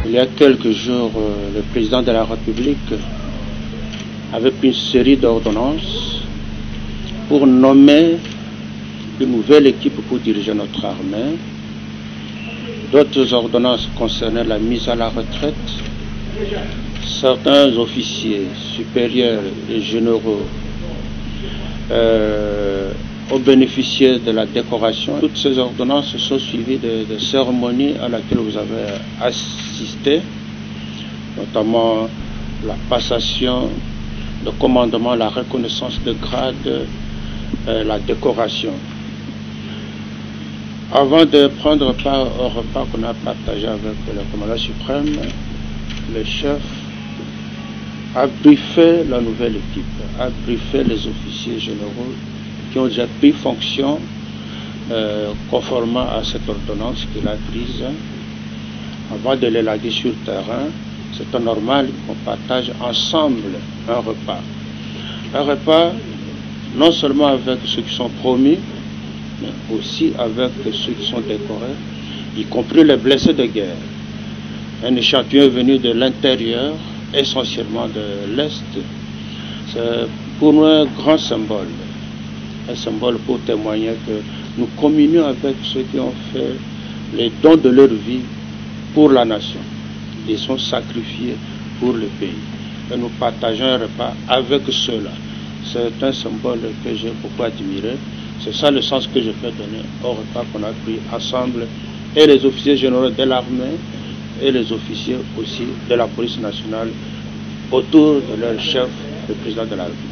Il y a quelques jours, le président de la République avait pris une série d'ordonnances pour nommer une nouvelle équipe pour diriger notre armée. D'autres ordonnances concernaient la mise à la retraite. Certains officiers supérieurs et généraux ont bénéficié de la décoration. Toutes ces ordonnances sont suivies de cérémonies à laquelle vous avez assisté, notamment la passation, le commandement, la reconnaissance de grade, la décoration. Avant de prendre part au repas qu'on a partagé avec le commandant suprême, le chef a briefé la nouvelle équipe, a briefé les officiers généraux qui ont déjà pris fonction conformément à cette ordonnance qu'il a prise. Avant de les laguer sur le terrain, c'est normal qu'on partage ensemble un repas. Un repas non seulement avec ceux qui sont promis, mais aussi avec ceux qui sont décorés, y compris les blessés de guerre. Un échantillon est venu de l'intérieur, essentiellement de l'Est. C'est pour nous un grand symbole. Un symbole pour témoigner que nous communions avec ceux qui ont fait les dons de leur vie pour la nation. Ils sont sacrifiés pour le pays. Et nous partageons un repas avec ceux-là. C'est un symbole que j'ai beaucoup admiré. C'est ça le sens que je peux donner au repas qu'on a pris ensemble, et les officiers généraux de l'armée et les officiers aussi de la police nationale autour de leur chef, le président de la République.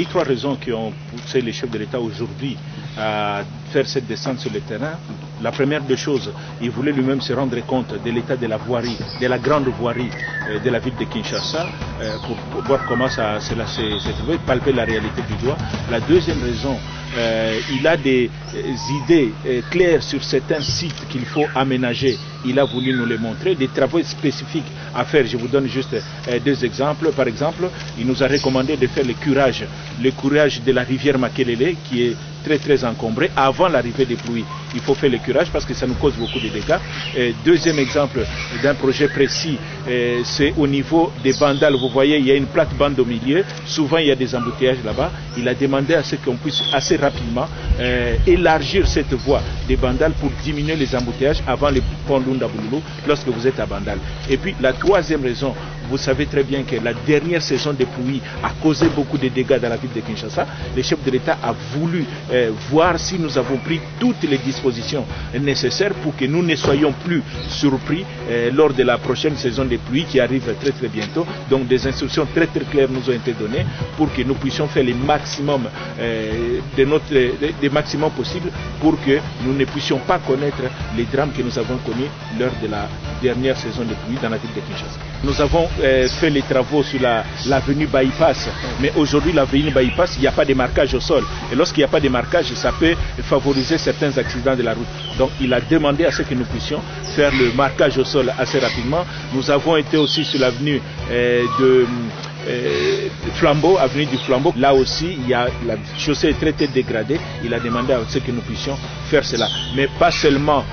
eu 3 raisons qui ont poussé les chefs de l'État aujourd'hui à faire cette descente sur le terrain. La première des choses, il voulait lui-même se rendre compte de l'état de la voirie, de la grande voirie de la ville de Kinshasa, pour voir comment cela s'est trouvé, palper la réalité du doigt. La deuxième raison, il a des idées claires sur certains sites qu'il faut aménager. Il a voulu nous les montrer, des travaux spécifiques à faire. Je vous donne juste 2 exemples. Par exemple, il nous a recommandé de faire le curage de la rivière Makelele, qui est très encombré avant l'arrivée des pluies. Il faut faire le curage parce que ça nous cause beaucoup de dégâts. Deuxième exemple d'un projet précis, c'est au niveau des bandales. Vous voyez, il y a une plate-bande au milieu. Souvent, il y a des embouteillages là-bas. Il a demandé à ce qu'on puisse assez rapidement élargir cette voie des bandales pour diminuer les embouteillages avant le pont Lunda Bululu lorsque vous êtes à Bandal. Et puis, la troisième raison, vous savez très bien que la dernière saison de pluie a causé beaucoup de dégâts dans la ville de Kinshasa. Le chef de l'État a voulu voir si nous avons pris toutes les dispositions nécessaires pour que nous ne soyons plus surpris lors de la prochaine saison de pluie qui arrive très bientôt. Donc des instructions très claires nous ont été données pour que nous puissions faire le maximum des maximum possible pour que nous ne puissions pas connaître les drames que nous avons connus lors de la dernière saison de pluie dans la ville de Kinshasa. Nous avons fait les travaux sur l'avenue Bypass, mais aujourd'hui l'avenue Bypass, il n'y a pas de marquage au sol. Et lorsqu'il n'y a pas de marquage, ça peut favoriser certains accidents de la route. Donc il a demandé à ce que nous puissions faire le marquage au sol assez rapidement. Nous avons été aussi sur l'avenue Flambeau, avenue du Flambeau. Là aussi, la chaussée est très dégradée. Il a demandé à ce que nous puissions faire cela. Mais pas seulement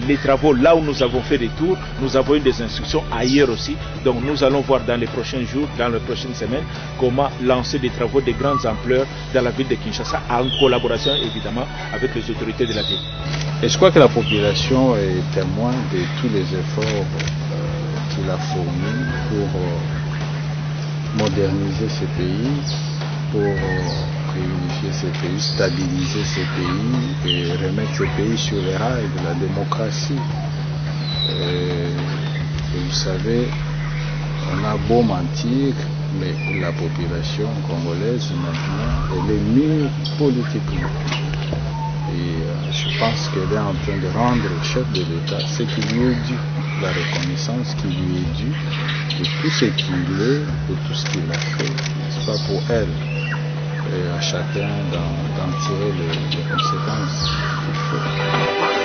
les travaux là où nous avons fait des tours, nous avons eu des instructions ailleurs aussi. Donc nous allons voir dans les prochains jours, dans les prochaines semaines, comment lancer des travaux de grande ampleur dans la ville de Kinshasa, en collaboration évidemment avec les autorités de la ville. Et je crois que la population est témoin de tous les efforts qu'il a fournis pour moderniser ce pays, pour réunifier ce pays, stabiliser ce pays et remettre ce pays sur les rails de la démocratie. Et vous savez, on a beau mentir, mais la population congolaise maintenant, elle est mûre politiquement. Et je pense qu'elle est en train de rendre au chef de l'État ce qui lui est dû, la reconnaissance qui lui est due de tout ce qu'il est, de tout ce qu'il a fait, n'est-ce pas, pour elle. Et à chacun d'en tirer les conséquences qu'il faut.